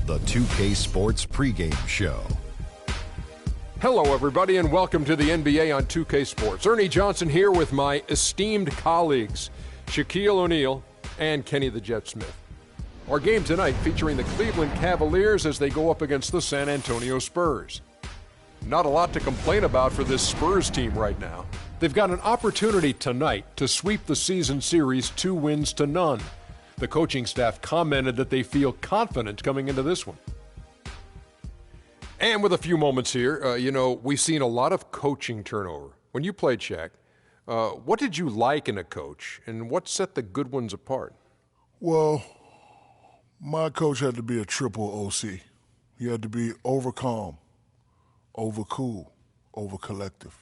the 2K Sports pregame show. Hello, everybody, and welcome to the NBA on 2K Sports. Ernie Johnson here with my esteemed colleagues, Shaquille O'Neal and Kenny the Jet Smith. Our game tonight featuring the Cleveland Cavaliers as they go up against the San Antonio Spurs. Not a lot to complain about for this Spurs team right now. They've got an opportunity tonight to sweep the season series 2-0. The coaching staff commented that they feel confident coming into this one. And with a few moments here, we've seen a lot of coaching turnover. When you played, Shaq, what did you like in a coach, and what set the good ones apart? Well, my coach had to be a triple OC. He had to be over calm, over cool, over collective.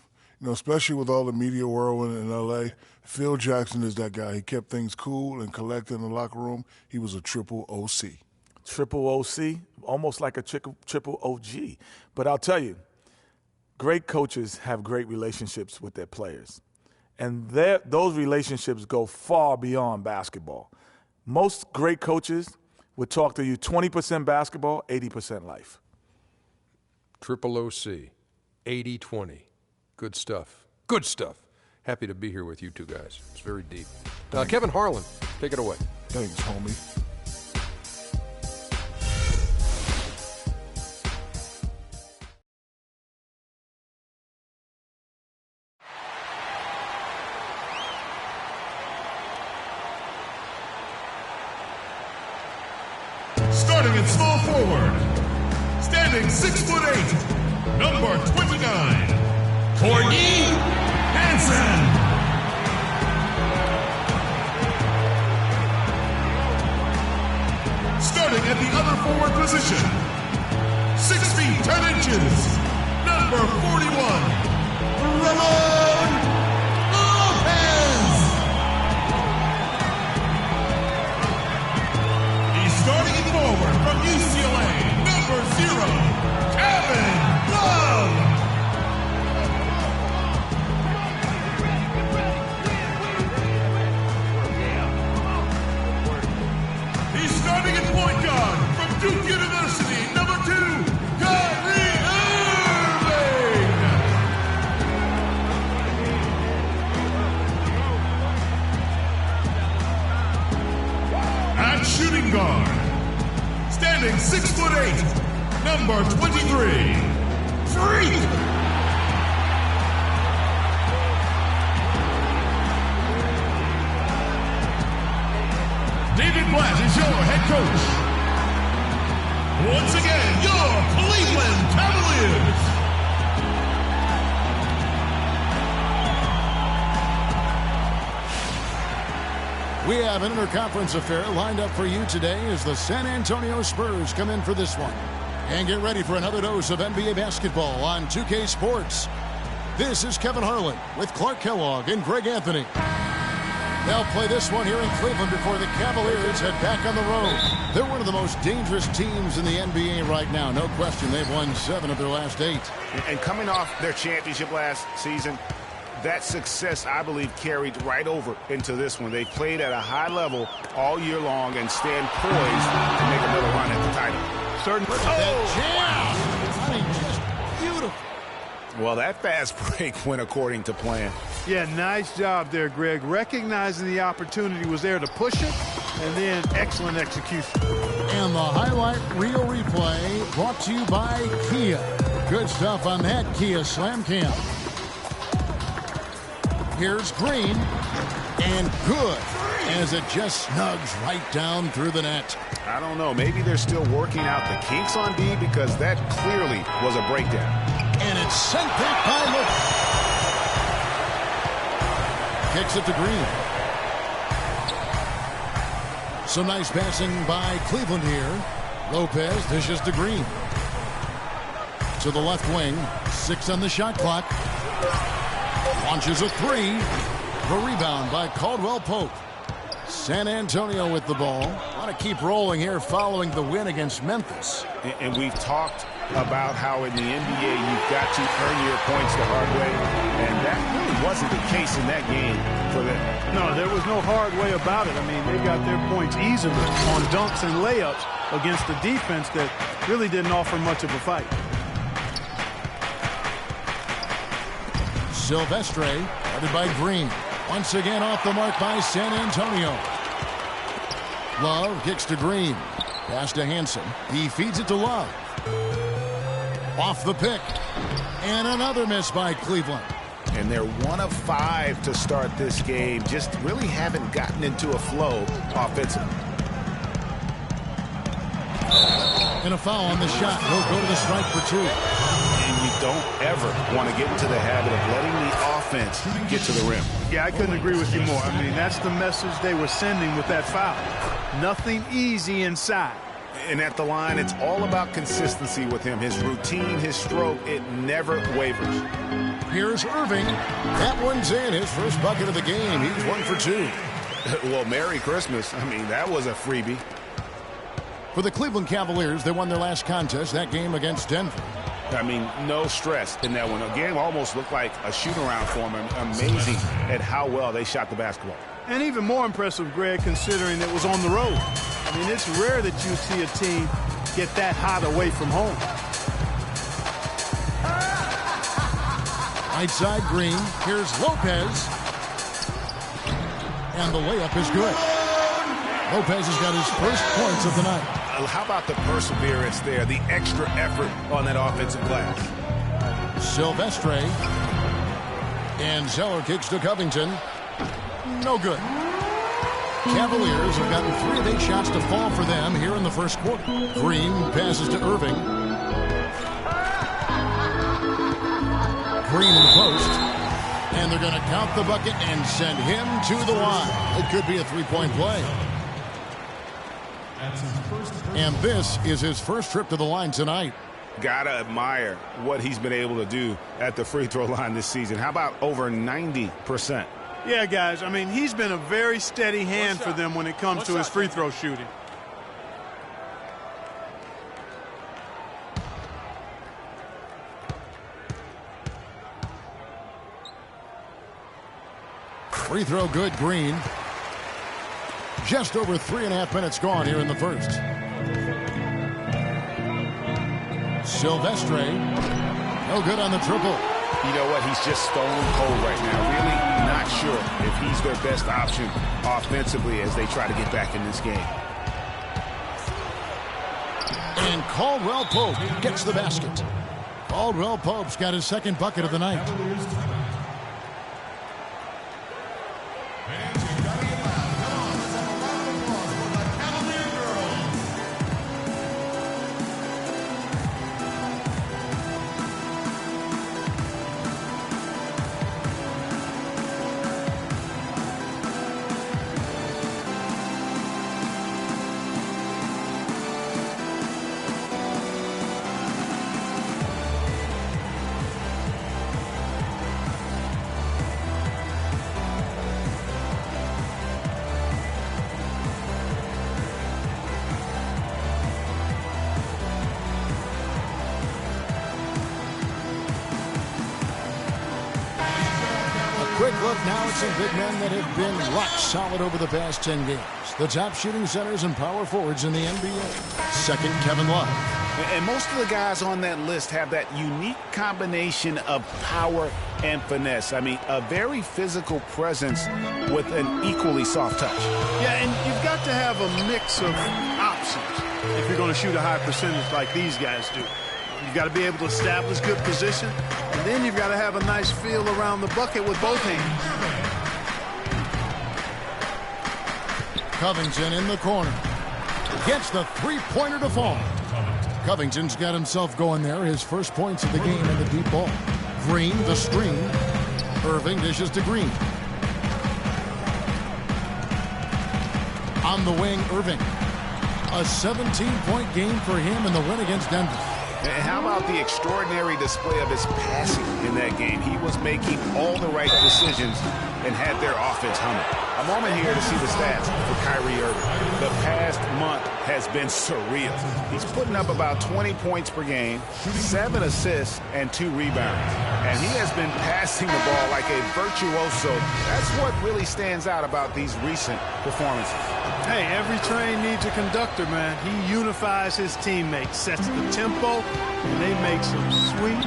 Especially with all the media whirlwind in L.A., Phil Jackson is that guy. He kept things cool and collected in the locker room. He was a triple OC. Triple OC, almost like a triple OG. But I'll tell you, great coaches have great relationships with their players. And those relationships go far beyond basketball. Most great coaches would talk to you 20% basketball, 80% life. Triple OC, 80-20. Good stuff. Good stuff. Happy to be here with you two guys. It's very deep. Kevin Harlan, take it away. Thanks, homie. Starting at small forward, standing 6'8", number 29, Courtney Hansen. Starting at the other forward position, 6 feet 10 inches, number 41, Ramon Lopez. Starting it forward from UCLA, number 0, Kevin Love. He's starting at point guard from Duke University, number 2, Kyrie Irving. At shooting guard, standing 6'8", number 23, Freak. David Blatt is your head coach. Once again, your Cleveland Cavaliers. We have an interconference affair lined up for you today as the San Antonio Spurs come in for this one. And get ready for another dose of NBA basketball on 2K Sports. This is Kevin Harlan with Clark Kellogg and Greg Anthony. They'll play this one here in Cleveland before the Cavaliers head back on the road. They're one of the most dangerous teams in the NBA right now. No question, they've won 7 of their last 8. And coming off their championship last season, that success, I believe, carried right over into this one. They played at a high level all year long and stand poised to make another run at the title. Certainly. I mean, just beautiful. Well, that fast break went according to plan. Yeah, nice job there, Greg. Recognizing the opportunity was there to push it, and then excellent execution. And the highlight reel replay brought to you by Kia. Good stuff on that Kia Slam Cam. Here's Green, and good, as it just snugs right down through the net. I don't know. Maybe they're still working out the kinks on D because that clearly was a breakdown. And it's sent back by Lopez. Kicks it to Green. Some nice passing by Cleveland here. Lopez dishes to Green. To the left wing. 6 on the shot clock. Launches a 3. The rebound by Caldwell Pope. San Antonio with the ball. Want to keep rolling here following the win against Memphis. And we've talked about how in the NBA you've got to earn your points the hard way, and that really wasn't the case in that game for them. No, there was no hard way about it. I mean, they got their points easily on dunks and layups against the defense that really didn't offer much of a fight. Silvestre, guarded by Green. Once again off the mark by San Antonio. Love kicks to Green. Pass to Hansen. He feeds it to Love. Off the pick. And another miss by Cleveland. And they're 1 of 5 to start this game. Just really haven't gotten into a flow offensively. And a foul on the shot. He'll go to the strike for 2. And you don't ever want to get into the habit of letting the offense get to the rim. Yeah, I couldn't agree with you more. I mean, that's the message they were sending with that foul. Nothing easy inside. And at the line, it's all about consistency with him. His routine, his stroke, it never wavers. Here's Irving. That one's in. His first bucket of the game. He's 1 for 2. Well, Merry Christmas. I mean, that was a freebie. For the Cleveland Cavaliers, they won their last contest, that game against Denver. I mean, no stress in that one. The game almost looked like a shoot-around for them. Amazing at how well they shot the basketball. And even more impressive, Greg, considering it was on the road. I mean, it's rare that you see a team get that hot away from home. Right side Green. Here's Lopez. And the layup is good. Lopez has got his first points of the night. How about the perseverance there, the extra effort on that offensive glass? Silvestre. And Zeller kicks to Covington. No good. Cavaliers have gotten 3 of 8 shots to fall for them here in the first quarter. Green passes to Irving. Green in the post. And they're going to count the bucket and send him to the line. It could be a 3-point play. And this is his first trip to the line tonight. Gotta admire what he's been able to do at the free throw line this season. How about over 90%? Yeah, guys, I mean, he's been a very steady hand for them when it comes to his free throw shooting. Free throw good, Green. Just over 3.5 minutes gone here in the first. Silvestre. No good on the triple. You know what? He's just stone cold right now. Really not sure if he's their best option offensively as they try to get back in this game. And Caldwell Pope gets the basket. Caldwell Pope's got his second bucket of the night. Quick look now at some big men that have been rock solid over the past 10 games. The top shooting centers and power forwards in the NBA. Second, Kevin Love. And most of the guys on that list have that unique combination of power and finesse. I mean, a very physical presence with an equally soft touch. Yeah, and you've got to have a mix of options if you're going to shoot a high percentage like these guys do. You've got to be able to establish good position, and then you've got to have a nice feel around the bucket with both hands. Covington in the corner. Gets the three-pointer to fall. Covington's got himself going there. His first points of the game in the deep ball. Green, the screen. Irving dishes to Green. On the wing, Irving. A 17-point game for him in the win against Denver. And how about the extraordinary display of his passing in that game? He was making all the right decisions and had their offense humming. A moment here to see the stats for Kyrie Irving. The past month has been surreal. He's putting up about 20 points per game, 7 assists, and 2 rebounds. And he has been passing the ball like a virtuoso. That's what really stands out about these recent performances. Hey, every train needs a conductor, man. He unifies his teammates, sets the tempo, and they make some sweet,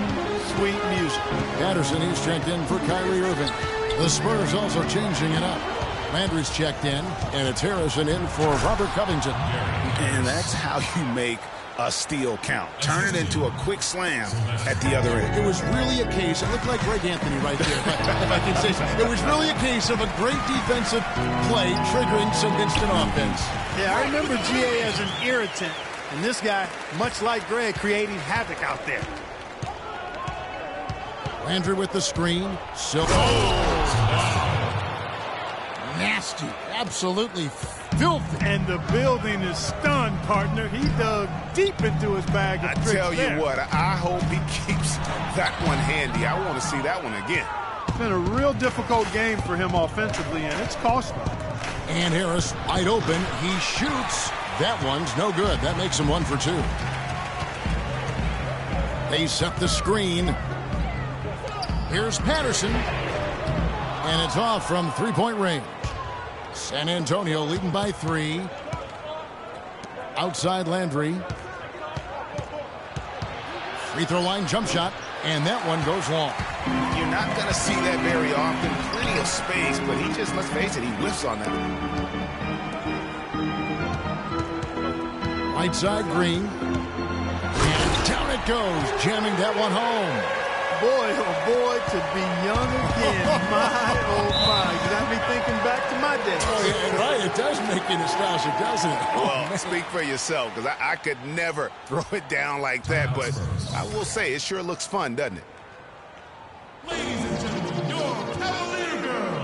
sweet music. Patterson, he's checked in for Kyrie Irving. The Spurs also changing it up. Landry's checked in, and it's Harrison in for Robert Covington. And that's how you make a steal count. Turn it into a quick slam at the other end. It was really a case, it looked like Greg Anthony right there, if I can say so. It was really a case of a great defensive play triggering some instant offense. Yeah, I remember GA as an irritant, and this guy, much like Greg, creating havoc out there. Landry with the screen. Nasty. Absolutely filthy. And the building is stunned, partner. He dug deep into his bag of tricks. I tell you what, I hope he keeps that one handy. I want to see that one again. It's been a real difficult game for him offensively, and it's costly. And Harris wide open. He shoots. That one's no good. That makes him 1 for 2. They set the screen. Here's Patterson. And it's off from three-point range. San Antonio leading by 3. Outside Landry. Free throw line jump shot. And that one goes long. You're not going to see that very often. Plenty of space, but he just, let's face it, he whiffs on that. Right side Green. And down it goes. Jamming that one home. Boy, oh boy, to be young again. My, oh my. You got me thinking back to my day. Oh, yeah, right. It does make you nostalgic, doesn't it? Well, speak for yourself, because I could never throw it down like that, but I will say it sure looks fun, doesn't it? Ladies and gentlemen, your Cavalier girls.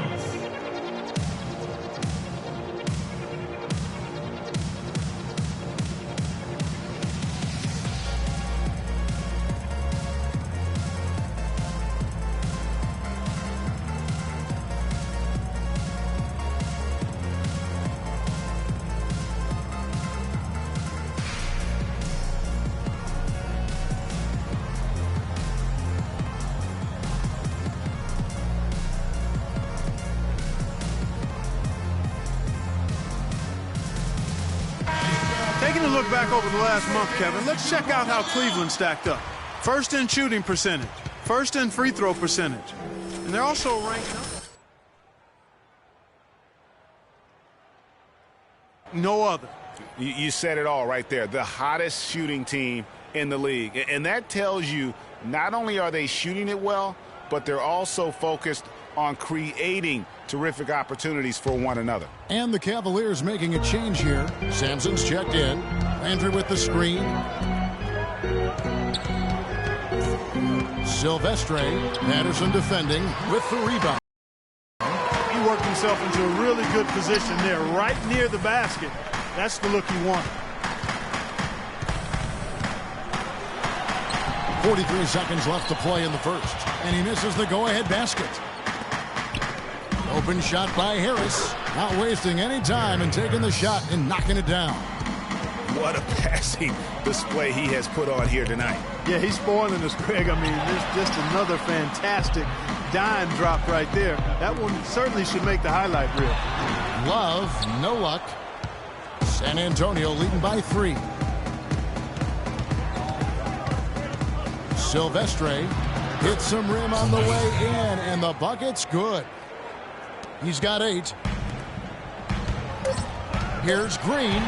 Taking a look back over the last month, Kevin, let's check out how Cleveland stacked up. First in shooting percentage, first in free throw percentage, and they're also ranked no other. You said it all right there. The hottest shooting team in the league. And that tells you not only are they shooting it well, but they're also focused on creating terrific opportunities for one another. And the Cavaliers making a change here. Sampson's checked in. Landry with the screen. Silvestre. Patterson defending with the rebound. He worked himself into a really good position there, right near the basket. That's the look he wanted. 43 seconds left to play in the first. And he misses the go-ahead basket. Open shot by Harris. Not wasting any time and taking the shot and knocking it down. What a passing display he has put on here tonight. Yeah, he's spoiling us, Greg. I mean, there's just another fantastic dime drop right there. That one certainly should make the highlight reel. Love, no luck. San Antonio leading by 3. Silvestre hits some rim on the way in, and the bucket's good. He's got 8. Here's Green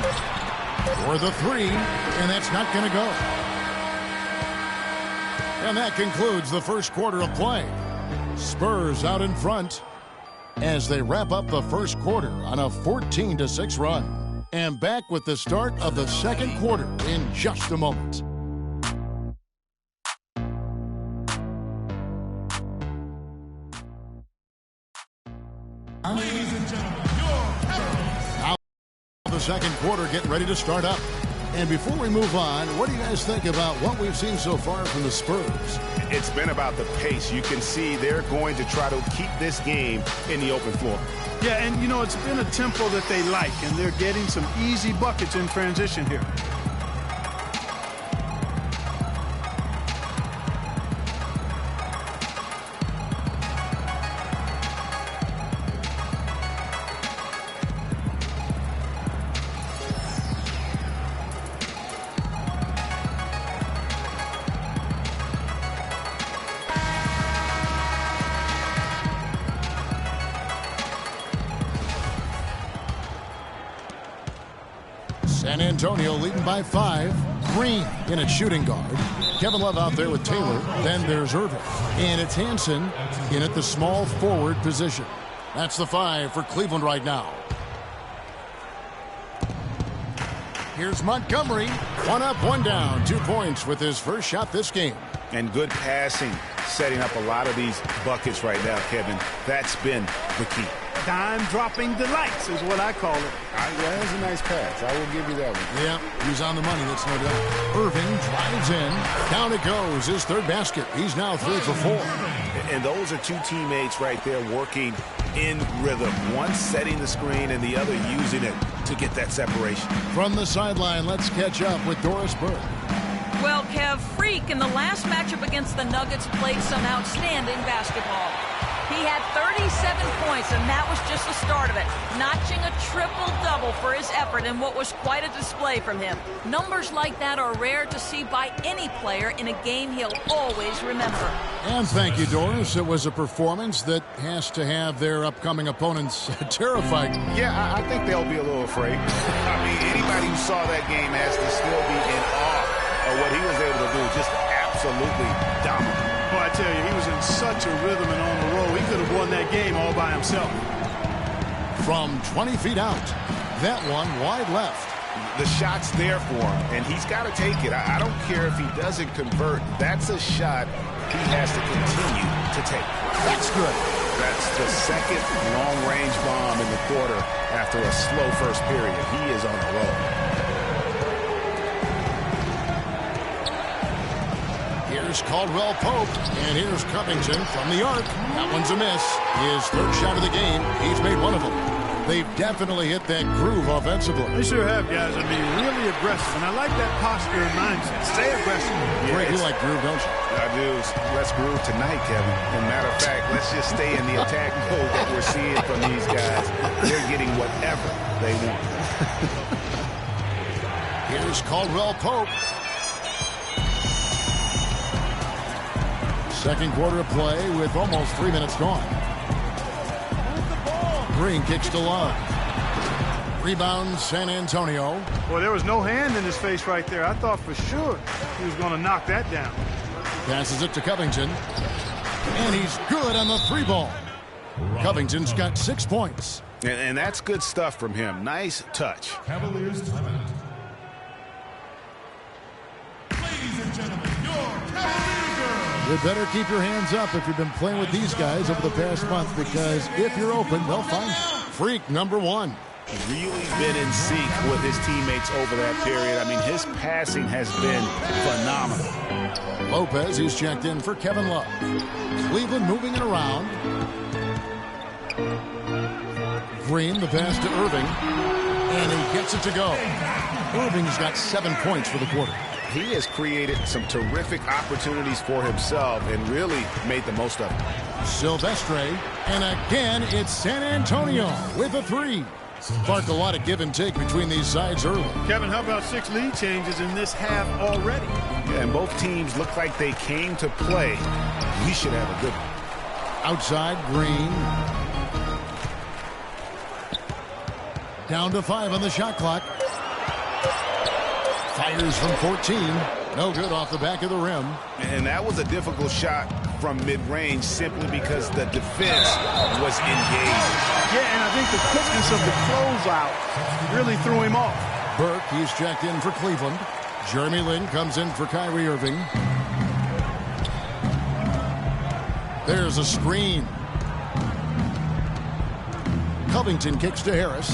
for the 3, and that's not going to go. And that concludes the first quarter of play. Spurs out in front as they wrap up the first quarter on a 14-6 run. And back with the start of the second quarter in just a moment. Ladies and gentlemen, your Cavaliers. Now the second quarter getting ready to start up. And before we move on, what do you guys think about what we've seen so far from the Spurs? It's been about the pace. You can see they're going to try to keep this game in the open floor. Yeah, and, you know, it's been a tempo that they like, and they're getting some easy buckets in transition here. San Antonio leading by 5. Green in at shooting guard. Kevin Love out there with Taylor. Then there's Irving. And it's Hansen in at the small forward position. That's the 5 for Cleveland right now. Here's Montgomery. 1 up, 1 down. 2 points with his first shot this game. And good passing, setting up a lot of these buckets right now, Kevin. That's been the key. Dime-dropping delights is what I call it. Yeah, that's a nice pass. I will give you that one. Yeah, he's on the money, that's no doubt. Irving drives in. Down it goes, his third basket. He's now 3 for 4. And those are two teammates right there working in rhythm. One setting the screen and the other using it to get that separation. From the sideline, let's catch up with Doris Burke. Well, Kev, Freak in the last matchup against the Nuggets played some outstanding basketball. He had 37 points, and that was just the start of it, notching a triple-double for his effort in what was quite a display from him. Numbers like that are rare to see by any player in a game he'll always remember. And thank you, Doris. It was a performance that has to have their upcoming opponents terrified. Yeah, I think they'll be a little afraid. I mean, anybody who saw that game has to still be in awe of what he was able to do. Just absolutely dominant. Boy, I tell you, he was in such a rhythm and on the roll. He could have won that game all by himself. From 20 feet out, that one wide left. The shot's there for him, and he's got to take it. I don't care if he doesn't convert. That's a shot he has to continue to take. That's good. That's the second long-range bomb in the quarter after a slow first period. He is on a roll. Here's Caldwell Pope, and here's Covington from the arc. That one's a miss. His third shot of the game. He's made one of them. They've definitely hit that groove offensively. They sure have, guys. I mean, really aggressive. And I like that posture and mindset. Stay aggressive. Great, you like groove, don't you? I do. Let's groove tonight, Kevin. As a matter of fact, let's just stay in the attack mode that we're seeing from these guys. They're getting whatever they want. Here's Caldwell Pope. Second quarter of play with almost 3 minutes gone. Green kicks to Love. Rebound, San Antonio. Boy, there was no hand in his face right there. I thought for sure he was going to knock that down. Passes it to Covington. And he's good on the 3-ball. Covington's got 6 points. And that's good stuff from him. Nice touch. Cavaliers timeout. Ladies and gentlemen, your Cavalier girls. You better keep your hands up if you've been playing with these guys over the past month, because if you're open, they'll find you. Freak number 1. Really been in sync with his teammates over that period. I mean, his passing has been phenomenal. Lopez, he's checked in for Kevin Love. Cleveland moving it around. Green, the pass to Irving. And he gets it to go. Irving's got 7 points for the quarter. He has created some terrific opportunities for himself and really made the most of it. Silvestre, and again, it's San Antonio with a 3. Sparked a lot of give and take between these sides early. Kevin, how about 6 lead changes in this half already? Yeah, and both teams look like they came to play. We should have a good one. Outside, Green. Down to 5 on the shot clock. Fires from 14. No good off the back of the rim. And that was a difficult shot from mid-range simply because the defense was engaged. Yeah, and I think the quickness of the closeout really threw him off. Burke, he's checked in for Cleveland. Jeremy Lin comes in for Kyrie Irving. There's a screen. Covington kicks to Harris.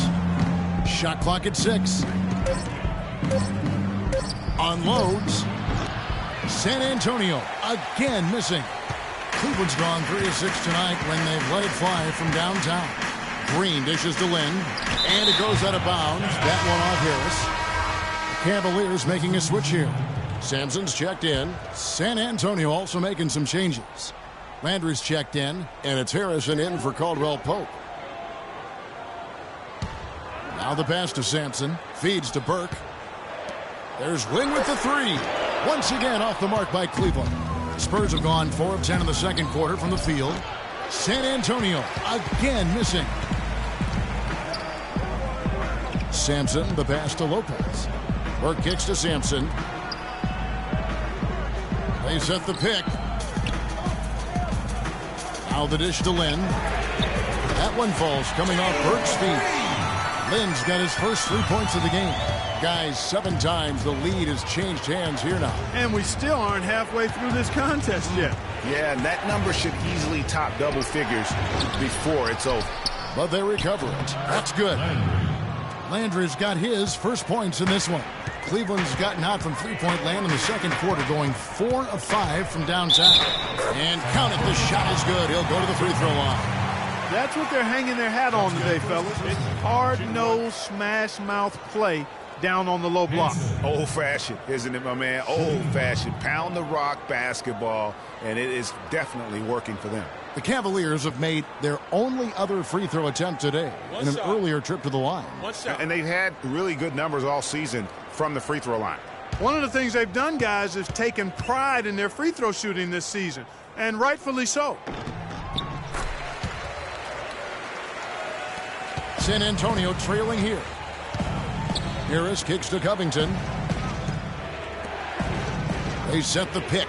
Shot clock at 6. Unloads. San Antonio again missing. Cleveland's gone 3 of 6 tonight when they've let it fly from downtown. Green dishes to Lynn, and it goes out of bounds. That one off Harris. The Cavaliers making a switch here. Sampson's checked in. San Antonio also making some changes. Landry's checked in, and it's Harrison in for Caldwell Pope. Now the pass to Sampson. Feeds to Burke. There's Lynn with the three. Once again off the mark by Cleveland. Spurs have gone 4 of 10 in the second quarter from the field. San Antonio again missing. Sampson, the pass to Lopez. Burke kicks to Sampson. They set the pick. Now the dish to Lynn. That one falls coming off Burke's feet. Lynn's got his first 3 points of the game. Guys, 7 times the lead has changed hands here now. And we still aren't halfway through this contest yet. Yeah, and that number should easily top double figures before it's over. But they recover it. That's good. Landry's got his first points in this one. Cleveland's gotten out from three-point land in the second quarter, going 4 of 5 from downtown. And count it, the shot is good. He'll go to the free throw line. That's what they're hanging their hat on today, fellas. Hard-nosed, smash-mouth play down on the low block. Old-fashioned, isn't it, my man? Old-fashioned. Pound the rock basketball, and it is definitely working for them. The Cavaliers have made their only other free throw attempt today in an earlier trip to the line. And they've had really good numbers all season from the free throw line. One of the things they've done, guys, is taken pride in their free throw shooting this season, and rightfully so. San Antonio trailing here. Harris kicks to Covington. They set the pick.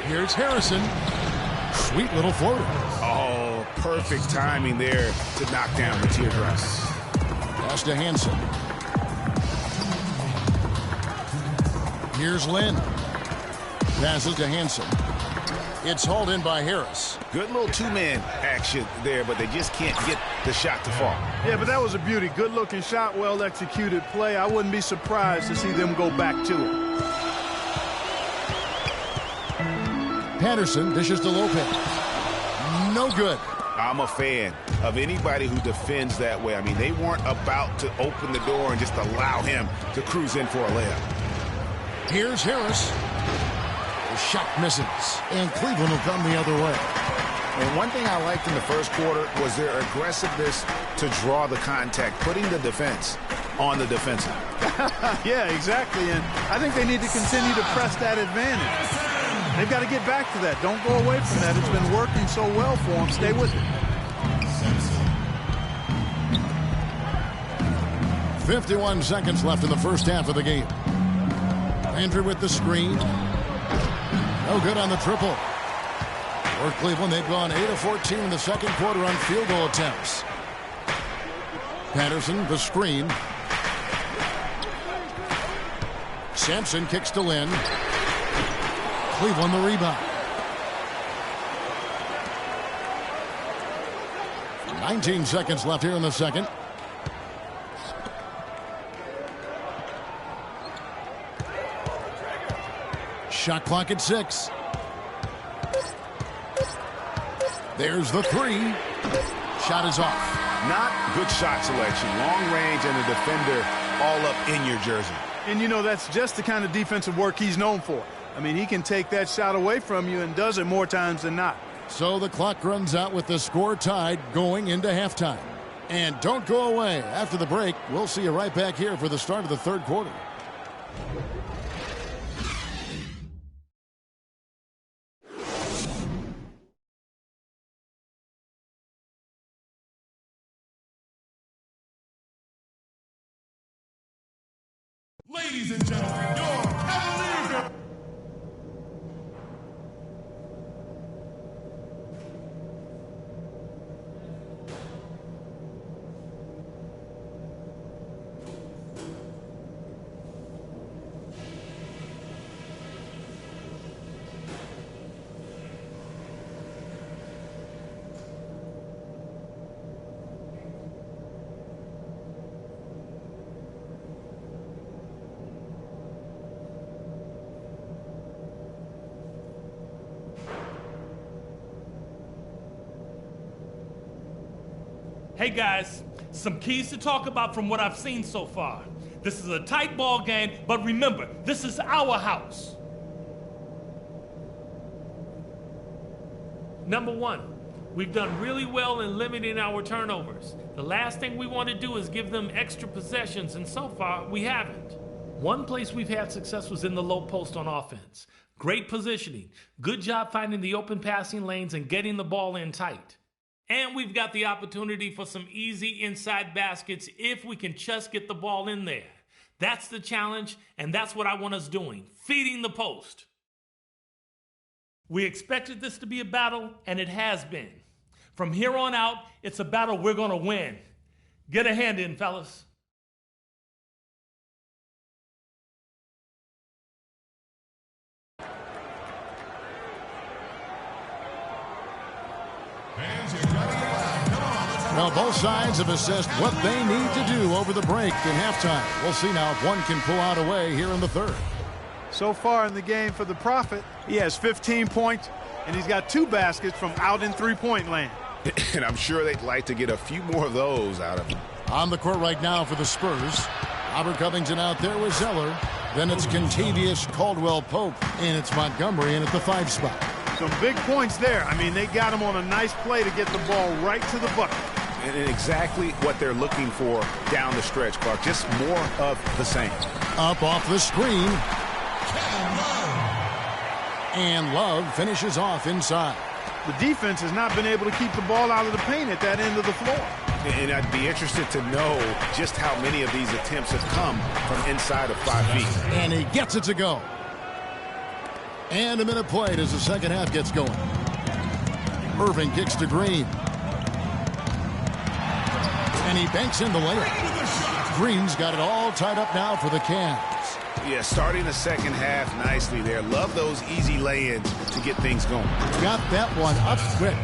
Here's Harrison. Sweet little floater. Oh, perfect timing there to knock down the teardrops. Pass to Hansen. Here's Lynn. Passes to Hansen. It's hauled in by Harris. Good little two-man action there, but they just can't get the shot to fall. Yeah, but that was a beauty. Good-looking shot, well-executed play. I wouldn't be surprised to see them go back to it. Patterson dishes to Lopez. No good. I'm a fan of anybody who defends that way. I mean, they weren't about to open the door and just allow him to cruise in for a layup. Here's Harris. The shot misses, and Cleveland will come the other way. And one thing I liked in the first quarter was their aggressiveness to draw the contact, putting the defense on the defensive. Yeah, exactly, and I think they need to continue to press that advantage. They've got to get back to that. Don't go away from that. It's been working so well for them. Stay with it. 51 seconds left in the first half of the game. Landry with the screen. No good on the triple. For Cleveland, they've gone 8 of 14 in the second quarter on field goal attempts. Patterson, the screen. Sampson kicks to Lynn. Cleveland the rebound. 19 seconds left here in the second. Shot clock at 6. There's the three. Shot is off. Not good shot selection. Long range and a defender all up in your jersey. And, you know, that's just the kind of defensive work he's known for. I mean, he can take that shot away from you and does it more times than not. So the clock runs out with the score tied going into halftime. And don't go away. After the break, we'll see you right back here for the start of the third quarter. Ladies and gentlemen, your Cavaliers. Hey guys, some keys to talk about from what I've seen so far. This is a tight ball game, but remember, this is our house. Number one, we've done really well in limiting our turnovers. The last thing we want to do is give them extra possessions, and so far, we haven't. One place we've had success was in the low post on offense. Great positioning. Good job finding the open passing lanes and getting the ball in tight. And we've got the opportunity for some easy inside baskets if we can just get the ball in there. That's the challenge, and that's what I want us doing, feeding the post. We expected this to be a battle, and it has been. From here on out, it's a battle we're going to win. Get a hand in, fellas. Well, both sides have assessed what they need to do over the break in halftime. We'll see now if one can pull out a way here in the third. So far in the game for the Prophet, he has 15 points, and he's got 2 baskets from out in three-point land. And I'm sure they'd like to get a few more of those out of him. On the court right now for the Spurs, Robert Covington out there with Zeller. Then it's Contavious Caldwell-Pope, and it's Montgomery in at the 5 spot. Some big points there. I mean, they got him on a nice play to get the ball right to the bucket. And exactly what they're looking for down the stretch, Clark. Just more of the same. Up off the screen. And Love finishes off inside. The defense has not been able to keep the ball out of the paint at that end of the floor. And I'd be interested to know just how many of these attempts have come from inside of 5 feet. And he gets it to go. And a minute played as the second half gets going. Irving kicks to Green. And he banks in the layup. Green's got it all tied up now for the Cavs. Yeah, starting the second half nicely there. Love those easy lay-ins to get things going. Got that one up quick.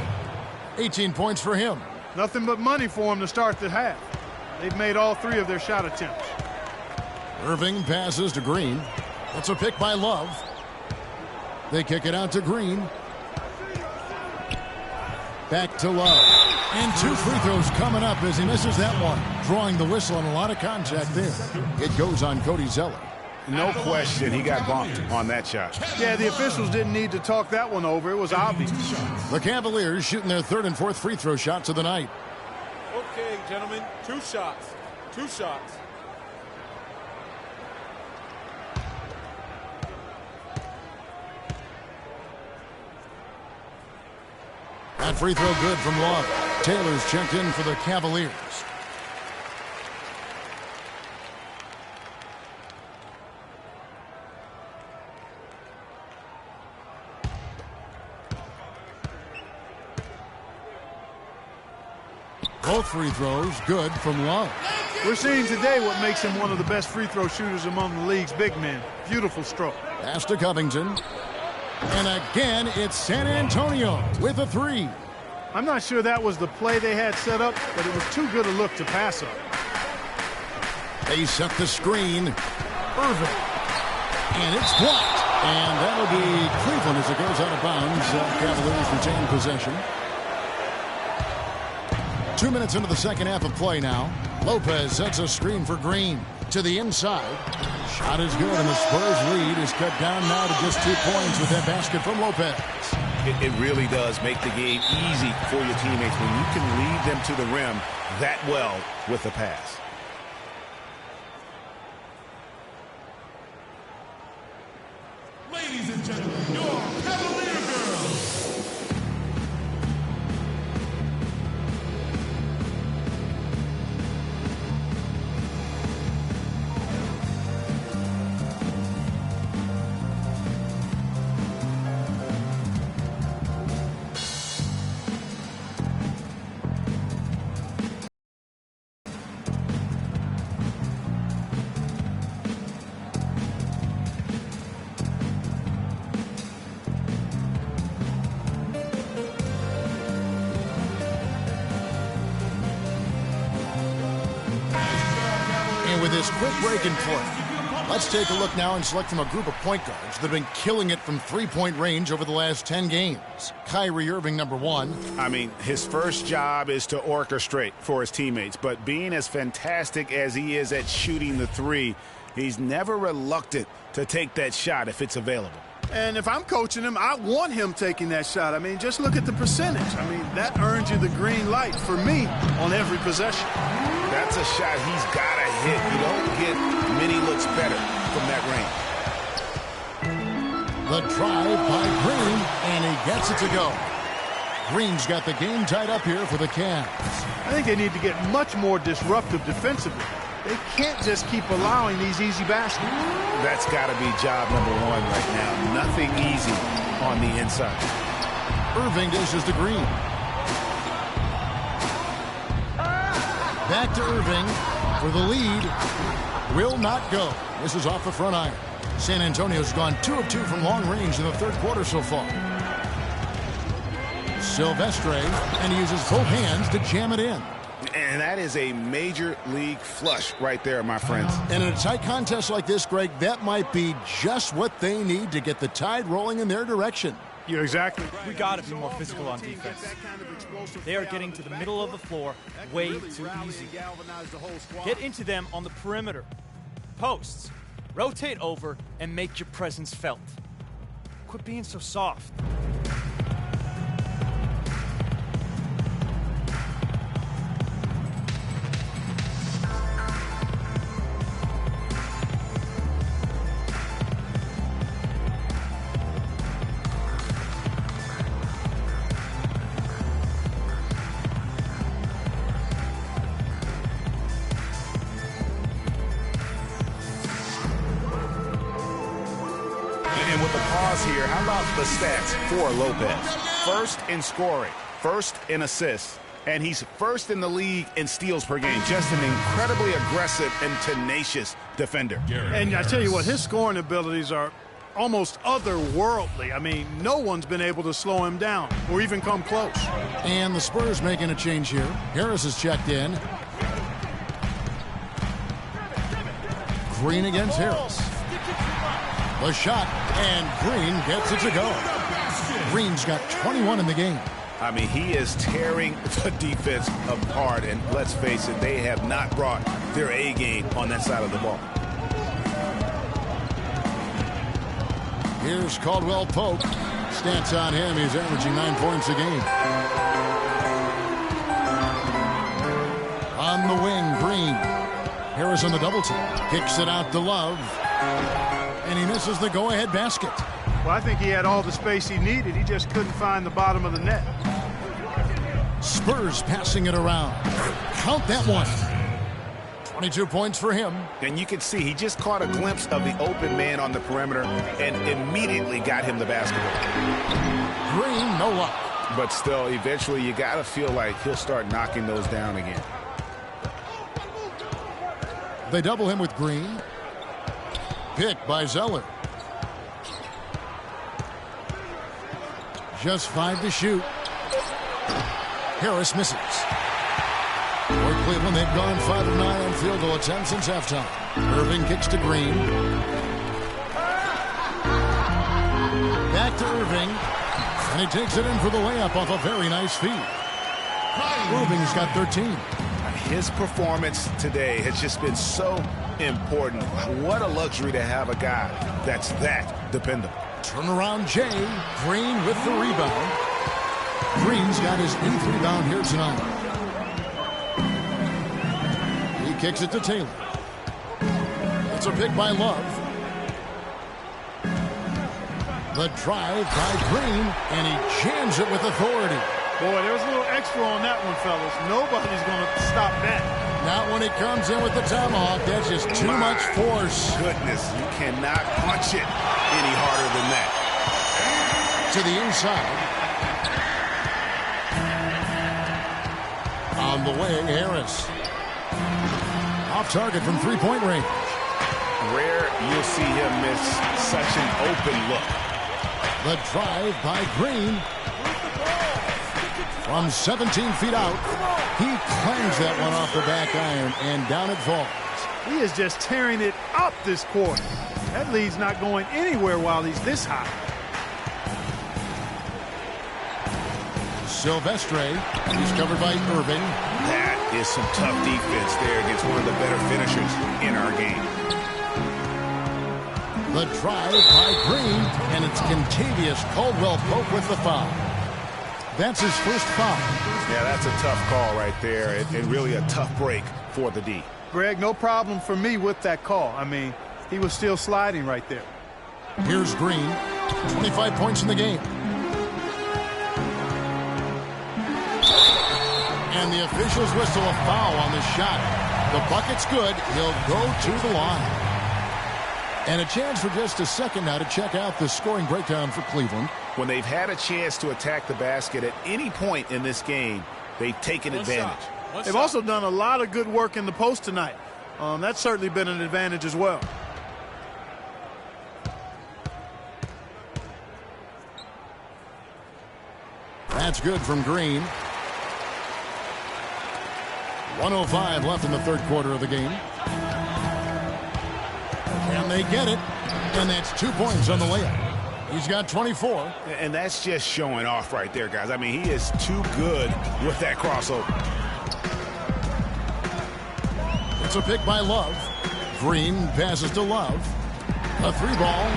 18 points for him. Nothing but money for him to start the half. They've made all 3 of their shot attempts. Irving passes to Green. That's a pick by Love. They kick it out to Green. Back to Love. And 2 free throws coming up as he misses that one. Drawing the whistle and a lot of contact there. It goes on Cody Zeller. No question, he got bumped on that shot. Yeah, the officials didn't need to talk that one over. It was obvious. The Cavaliers shooting their 3rd and 4th free throw shots of the night. Okay, gentlemen, 2 shots. 2 shots. That free throw good from Love. Taylor's checked in for the Cavaliers. Both free throws good from Love. We're seeing today what makes him one of the best free throw shooters among the league's big men. Beautiful stroke. Pass to Covington. And again, it's San Antonio with a 3. I'm not sure that was the play they had set up, but it was too good a look to pass up. They set the screen. Irving. And it's blocked. And that'll be Cleveland as it goes out of bounds. Cavaliers retain possession. 2 minutes into the second half of play now. Lopez sets a screen for Green to the inside. Shot is good, and the Spurs lead is cut down now to just 2 points with that basket from Lopez. It really does make the game easy for your teammates when you can lead them to the rim that well with a pass. Ladies and gentlemen, your Cavalier girls. With this quick break in play, Let's take a look now and select from a group of point guards that have been killing it from three-point range over the last 10 games. Kyrie Irving, number 1. I mean, his first job is to orchestrate for his teammates, but being as fantastic as he is at shooting the three, he's never reluctant to take that shot if it's available. And if I'm coaching him, I want him taking that shot. I mean, just look at the percentage. I mean, that earns you the green light for me on every possession. That's a shot he's got to hit. You don't get many looks better from that range. The drive by Green, and he gets it to go. Green's got the game tied up here for the Cavs. I think they need to get much more disruptive defensively. They can't just keep allowing these easy baskets. That's got to be job number 1 right now. Nothing easy on the inside. Irving dishes to Green. Back to Irving for the lead. Will not go. This is off the front iron. San Antonio's gone 2 of 2 from long range in the third quarter so far. Silvestre, and he uses both hands to jam it in. And that is a major league flush right there, my friends. And in a tight contest like this, Greg, that might be just what they need to get the tide rolling in their direction. You're exactly right. We got to be more physical on defense. They are getting to the middle of the floor way too easy. Get into them on the perimeter. Posts. Rotate over and make your presence felt. Quit being so soft. And with the pause here, how about the stats for Lopez? First in scoring, first in assists, and he's first in the league in steals per game. Just an incredibly aggressive and tenacious defender. And I tell you what, his scoring abilities are almost otherworldly. I mean, no one's been able to slow him down or even come close. And the Spurs making a change here. Harris is checked in. Green against Harris. The shot, and Green gets it to go. Green's got 21 in the game. I mean, he is tearing the defense apart, and let's face it, they have not brought their A game on that side of the ball. Here's Caldwell Pope. Stats on him, he's averaging 9 points a game. On the wing, Green. Harris on the double team. Kicks it out to Love. And he misses the go-ahead basket. Well, I think he had all the space he needed. He just couldn't find the bottom of the net. Spurs passing it around. Count that one. 22 points for him. And you can see he just caught a glimpse of the open man on the perimeter and immediately got him the basketball. Green, no luck. But still, eventually you got to feel like he'll start knocking those down again. They double him with Green. Pick by Zeller. Just 5 to shoot. Harris misses. For Cleveland, they've gone 5 of 9 on field goal attempts since halftime. Irving kicks to Green. Back to Irving. And he takes it in for the layup off a very nice feed. Irving's got 13. His performance today has just been so important. What a luxury to have a guy that's that dependable. Turnaround Jay. Green with the rebound. Green's got his 8th rebound here tonight. He kicks it to Taylor. It's a pick by Love. The drive by Green, and he jams it with authority. Boy, there's a little extra on that one, fellas. Nobody's going to stop that. Not when he comes in with the tomahawk. That's just too much force. Goodness, you cannot punch it any harder than that. To the inside. On the wing, Harris. Off target from three-point range. Rare you'll see him miss such an open look. The drive by Green. From 17 feet out, he clangs that one off the back iron, and down it falls. He is just tearing it up this quarter. That lead's not going anywhere while he's this high. Silvestre, he's covered by Irving. That is some tough defense there against one of the better finishers in our game. The drive by Green, and it's Contavious Caldwell-Pope with the foul. That's his first foul. Yeah, that's a tough call right there, and really a tough break for the D. Greg, no problem for me with that call. I mean, he was still sliding right there. Here's Green, 25 points in the game. And the officials whistle a foul on the shot. The bucket's good. He'll go to the line. And a chance for just a second now to check out the scoring breakdown for Cleveland. When they've had a chance to attack the basket at any point in this game, they've taken advantage. They've also done a lot of good work in the post tonight. That's certainly been an advantage as well. That's good from Green. 1:05 left in the third quarter of the game. And they get it. And that's 2 points on the layup. He's got 24. And that's just showing off right there, guys. I mean, he is too good with that crossover. It's a pick by Love. Green passes to Love. A three ball.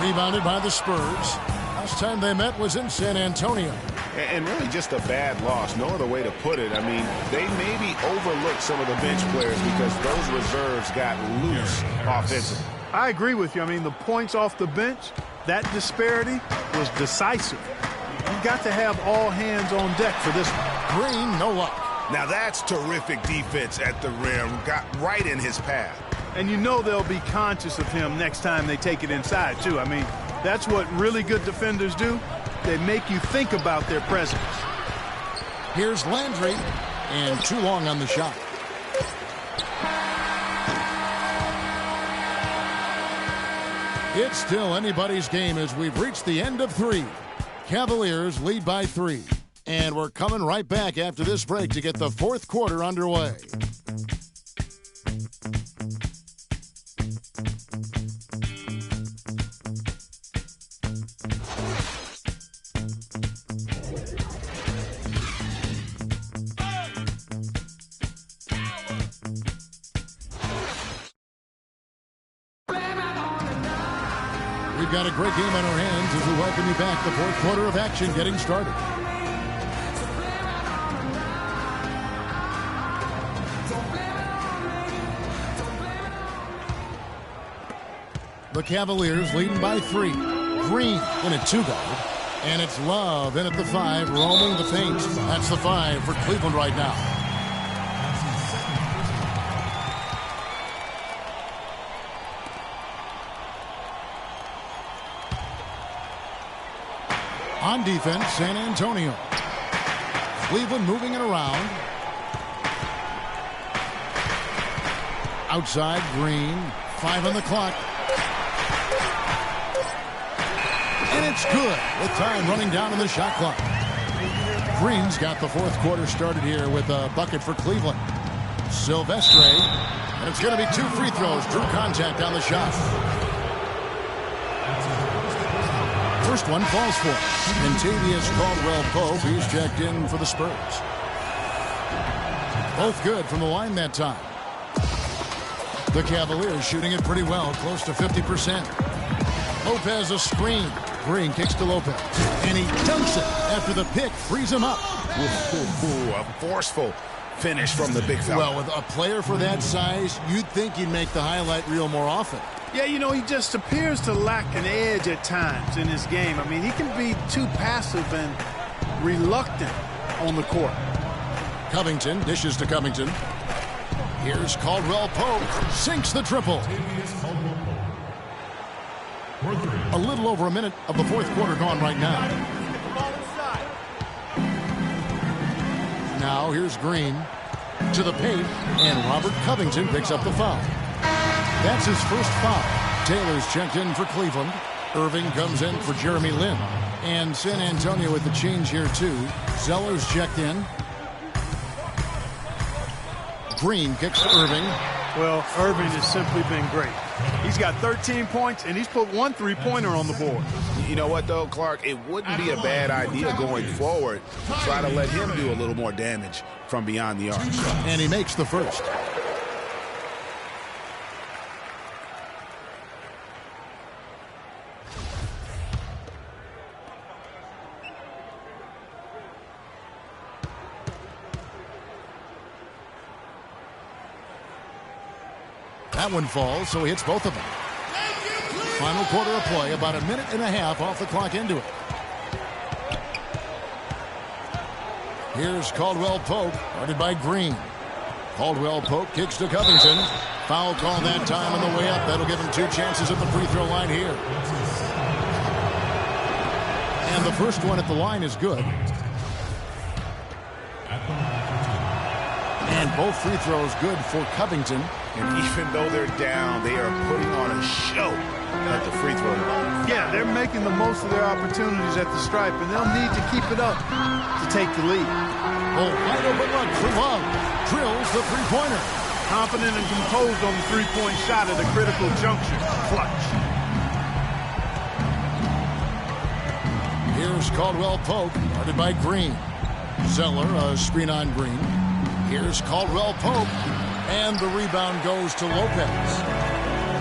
Rebounded by the Spurs. Last time they met was in San Antonio. And really just a bad loss. No other way to put it. I mean, they maybe overlooked some of the bench players because those reserves got loose offensively. I agree with you. I mean, the points off the bench, that disparity was decisive. You've got to have all hands on deck for this one. Green, no luck. Now that's terrific defense at the rim. Got right in his path. And you know they'll be conscious of him next time they take it inside, too. I mean, that's what really good defenders do. They make you think about their presence. Here's Landry, and too long on the shot. It's still anybody's game as we've reached the end of three. Cavaliers lead by 3. And we're coming right back after this break to get the fourth quarter underway. We've got a great game on our hands as we welcome you back. The fourth quarter of action getting started. The Cavaliers leading by 3. Green in at 2-guard. And it's Love in at the 5, roaming the paint. That's the 5 for Cleveland right now. On defense, San Antonio. Cleveland moving it around. Outside, Green. 5 on the clock. And it's good with time running down on the shot clock. Green's got the fourth quarter started here with a bucket for Cleveland. Silvestre. And it's going to be 2 free throws. Drew contact on the shot. First one falls for Contavious Caldwell-Pope. He's checked in for the Spurs. Both good from the line that time. The Cavaliers shooting it pretty well, close to 50%. Lopez a screen. Green kicks to Lopez. And he dunks it after the pick frees him up. Ooh, a forceful finish from the big fella. Well, with a player for that size, you'd think he'd make the highlight reel more often. Yeah, you know, he just appears to lack an edge at times in his game. I mean, he can be too passive and reluctant on the court. Covington dishes to Covington. Here's Caldwell-Pope. Sinks the triple. A little over a minute of the fourth quarter gone right now. Now here's Green to the paint, and Robert Covington picks up the foul. That's his first foul. Taylor's checked in for Cleveland. Irving comes in for Jeremy Lin. And San Antonio with the change here too. Zeller's checked in. Green kicks to Irving. Well, Irving has simply been great. He's got 13 points, and he's put one three-pointer on the board. You know what, though, Clark? It wouldn't be a bad idea going forward to try to let him do a little more damage from beyond the arc. And he makes the first. That one falls, so he hits both of them. Final quarter of play, about a minute and a half off the clock into it. Here's Caldwell Pope, guarded by Green. Caldwell Pope kicks to Covington. Foul call that time on the way up. That'll give him 2 chances at the free throw line here. And the first one at the line is good. And both free throws good for Covington. And even though they're down, they are putting on a show at the free throw line. Yeah, they're making the most of their opportunities at the stripe, and they'll need to keep it up to take the lead. Oh, wide open look for Love. Drills the three-pointer. Confident and composed on the three-point shot at a critical juncture. Clutch. Here's Caldwell Pope, guarded by Green. Zeller, a screen on Green. Here's Caldwell Pope, and the rebound goes to Lopez.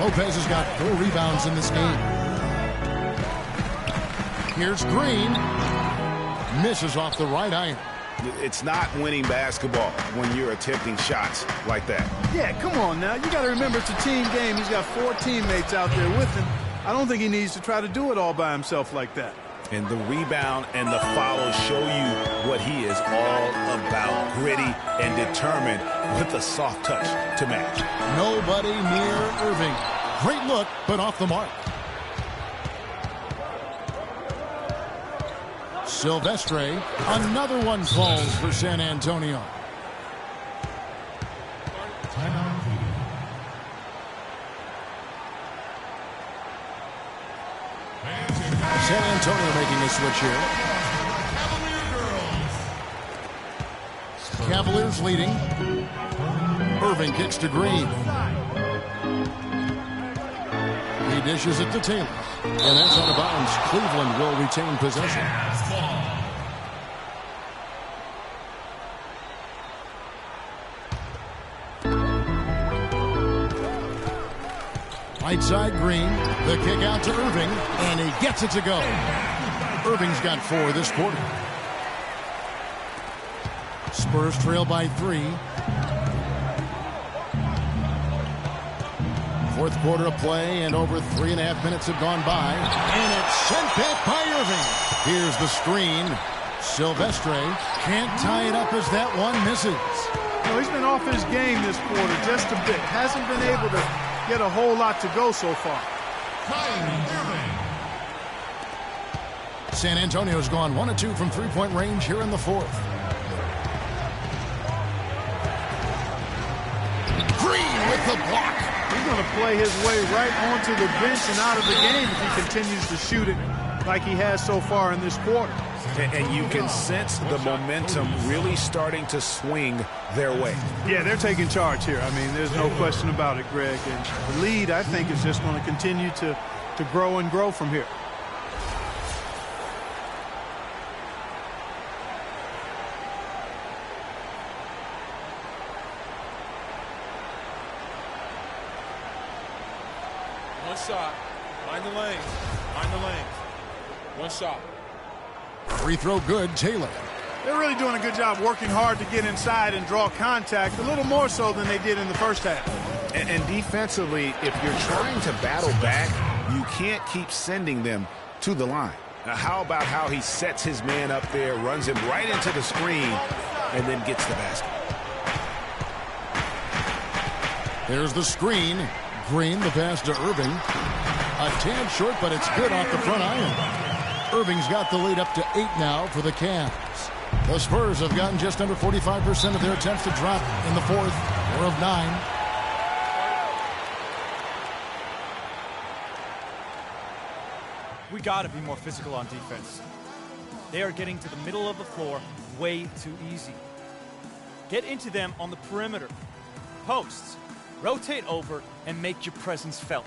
Lopez has got 4 rebounds in this game. Here's Green. Misses off the right iron. It's not winning basketball when you're attempting shots like that. Yeah, come on now. You got to remember it's a team game. He's got 4 teammates out there with him. I don't think he needs to try to do it all by himself like that. And the rebound and the follow show you what he is all about. Gritty and determined with a soft touch to match. Nobody near Irving. Great look, but off the mark. Silvestre. Another one falls for San Antonio. San Antonio making a switch here. Cavaliers leading. Irving kicks to Green. He dishes it to Taylor. And that's out of bounds. Cleveland will retain possession. Right side Green. The kick out to Irving. And he gets it to go. Irving's got 4 this quarter. Spurs trail by 3. Fourth quarter of play, and over 3.5 minutes have gone by. And it's sent back by Irving. Here's the screen. Silvestre can't tie it up as that one misses. No, he's been off his game this quarter just a bit. Hasn't been able to get a whole lot to go so far. San Antonio's gone 1 of 2 from three-point range here in the fourth. Green with the block. He's going to play his way right onto the bench and out of the game if he continues to shoot it like he has so far in this quarter. And you can sense the momentum really starting to swing their way. Yeah, they're taking charge here. I mean, there's no question about it, Greg. And the lead, I think, is just going to continue to grow and grow from here. One shot. Mind the lanes. Mind the lanes. One shot. Free throw good, Taylor. They're really doing a good job working hard to get inside and draw contact, a little more so than they did in the first half. And defensively, if you're trying to battle back, you can't keep sending them to the line. Now, how about how he sets his man up there, runs him right into the screen, and then gets the basket. There's the screen. Green, the pass to Irving. A tad short, but it's good off the front iron. Irving's got the lead up to 8 now for the Cavs. The Spurs have gotten just under 45% of their attempts to drop in the fourth. 4 of 9. We got to be more physical on defense. They are getting to the middle of the floor way too easy. Get into them on the perimeter. Posts, rotate over, and make your presence felt.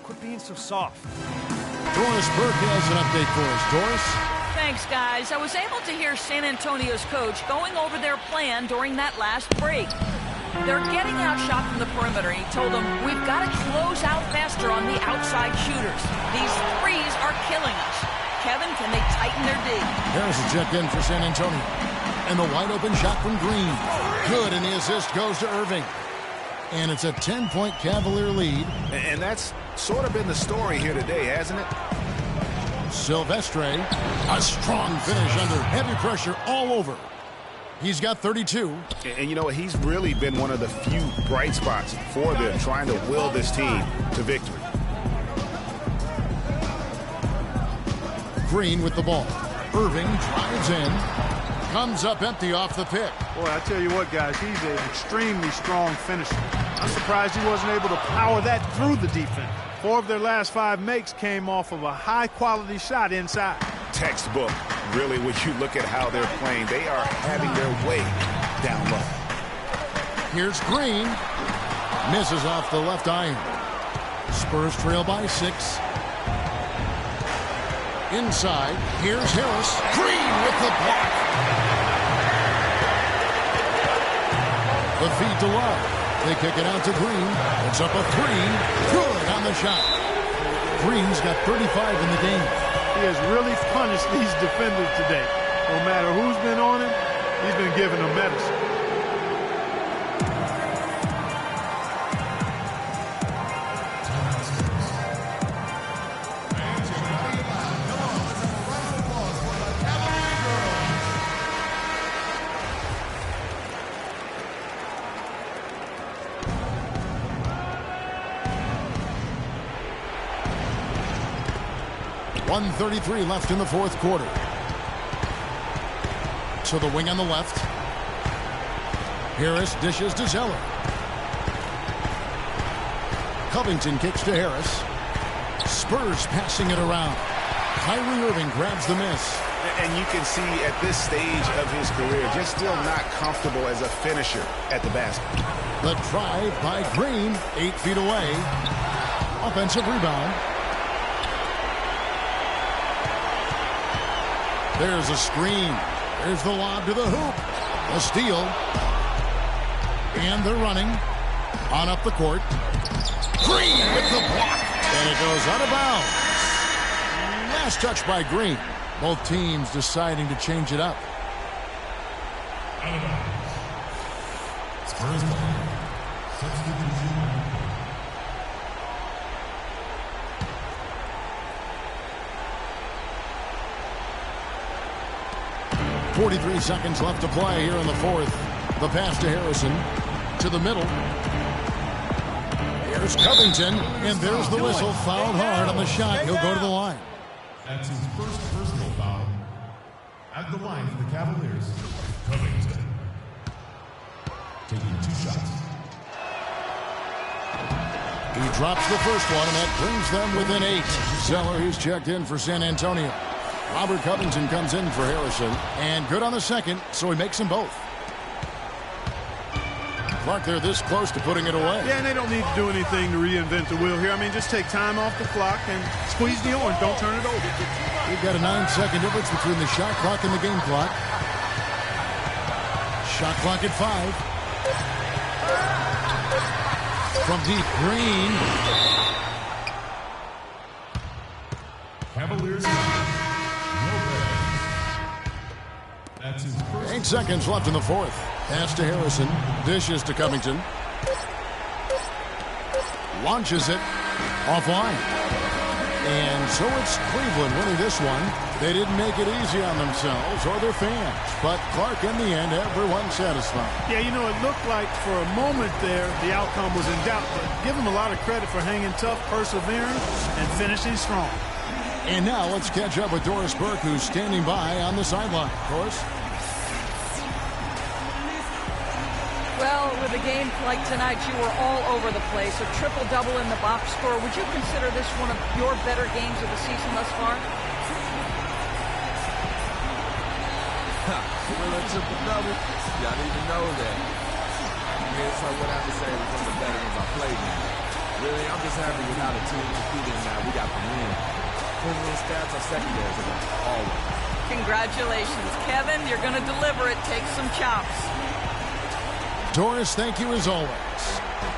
Quit being so soft. Doris Burke has an update for us. Doris? Thanks, guys. I was able to hear San Antonio's coach going over their plan during that last break. They're getting outshot from the perimeter. He told them, we've got to close out faster on the outside shooters. These threes are killing us. Kevin, can they tighten their D? Harris is checked in for San Antonio. And the wide-open shot from Green. Good, and the assist goes to Irving. And it's a 10-point Cavalier lead. And that's sort of been the story here today, hasn't it? Silvestre, a strong finish under heavy pressure all over. He's got 32. And you know, he's really been one of the few bright spots for them, trying to will this team to victory. Green with the ball. Irving drives in. Comes up empty off the pick. Boy, I tell you what, guys, he's an extremely strong finisher. I'm surprised he wasn't able to power that through the defense. 4 of their last 5 makes came off of a high-quality shot inside. Textbook, really, when you look at how they're playing. They are having their way down low. Here's Green. Misses off the left iron. Spurs trail by 6. Inside, here's Harris. Green with the block. The feed to Love. They kick it out to Green. It's up a 3. Good on the shot. Green's got 35 in the game. He has really punished these defenders today. No matter who's been on him, he's been giving them medicine. .133 left in the 4th quarter. To the wing on the left. Harris dishes to Zeller. Covington kicks to Harris. Spurs passing it around. Kyrie Irving grabs the miss. And you can see at this stage of his career, just still not comfortable as a finisher at the basket. The drive by Green, 8 feet away. Offensive rebound. There's a screen. There's the lob to the hoop. A steal. And they're running on up the court. Green with the block. And it goes out of bounds. Last touch by Green. Both teams deciding to change it up. Out of bounds. Spurs ball. Substitution. 43 seconds left to play here in the 4th. The pass to Harrison. To the middle. Here's Covington. And there's the whistle. Fouled hard on the shot. He'll go to the line. That's his first personal foul. At the line for the Cavaliers, Covington. Taking 2 shots. He drops the first one, and that brings them within 8. Zeller, who's checked in for San Antonio. Robert Covington comes in for Harrison. And good on the second, so he makes them both. Clark, they're this close to putting it away. Yeah, and they don't need to do anything to reinvent the wheel here. I mean, just take time off the clock and squeeze the orange. Don't turn it over. We've got a 9-second difference between the shot clock and the game clock. Shot clock at 5. From deep, Green. Cavaliers. That's his first. 8 seconds left in the 4th. Pass to Harrison. Dishes to Covington. Launches it. Offline. And so it's Cleveland winning this one. They didn't make it easy on themselves or their fans. But Clark, in the end, everyone satisfied. Yeah, you know, it looked like for a moment there the outcome was in doubt. But give them a lot of credit for hanging tough, persevering, and finishing strong. And now let's catch up with Doris Burke, who's standing by on the sideline. Doris? Well, with a game like tonight, you were all over the place. A triple-double in the box score. Would you consider this one of your better games of the season thus far? Well, a triple-double? Y'all need to know that. mean, it's like what I have to say is one of the better ones I played in. Really, I'm just happy with how the team competed and we got the win. Physical stats are secondary to them, always. Congratulations, Kevin. You're going to deliver it. Take some chops. Doris, thank you as always.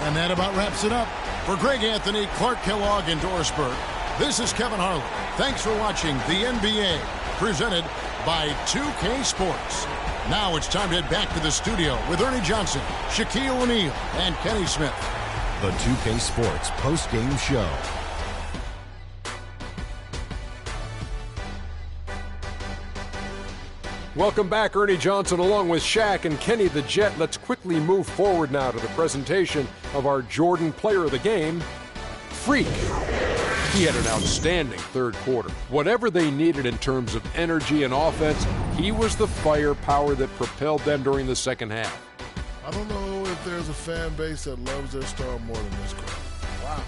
And that about wraps it up. For Greg Anthony, Clark Kellogg, and Doris Burke, this is Kevin Harlan. Thanks for watching the NBA, presented by 2K Sports. Now it's time to head back to the studio with Ernie Johnson, Shaquille O'Neal, and Kenny Smith. The 2K Sports post-game show. Welcome back, Ernie Johnson along with Shaq and Kenny the Jet. Let's quickly move forward now to the presentation of our Jordan Player of the Game, Freak. He had an outstanding third quarter. Whatever they needed in terms of energy and offense, he was the firepower that propelled them during the second half. I don't know if there's a fan base that loves their star more than this crowd. Wow.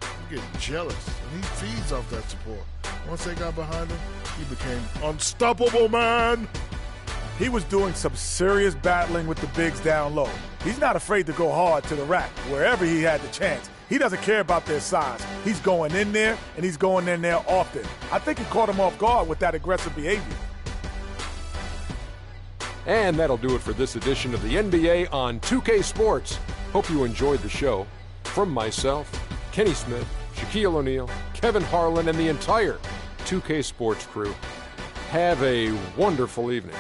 I'm getting jealous, and he feeds off that support. Once they got behind him, he became unstoppable, man. He was doing some serious battling with the bigs down low. He's not afraid to go hard to the rack wherever he had the chance. He doesn't care about their size. He's going in there, and he's going in there often. I think he caught him off guard with that aggressive behavior. And that'll do it for this edition of the NBA on 2K Sports. Hope you enjoyed the show. From myself, Kenny Smith, Shaquille O'Neal, Kevin Harlan, and the entire 2K Sports crew, have a wonderful evening.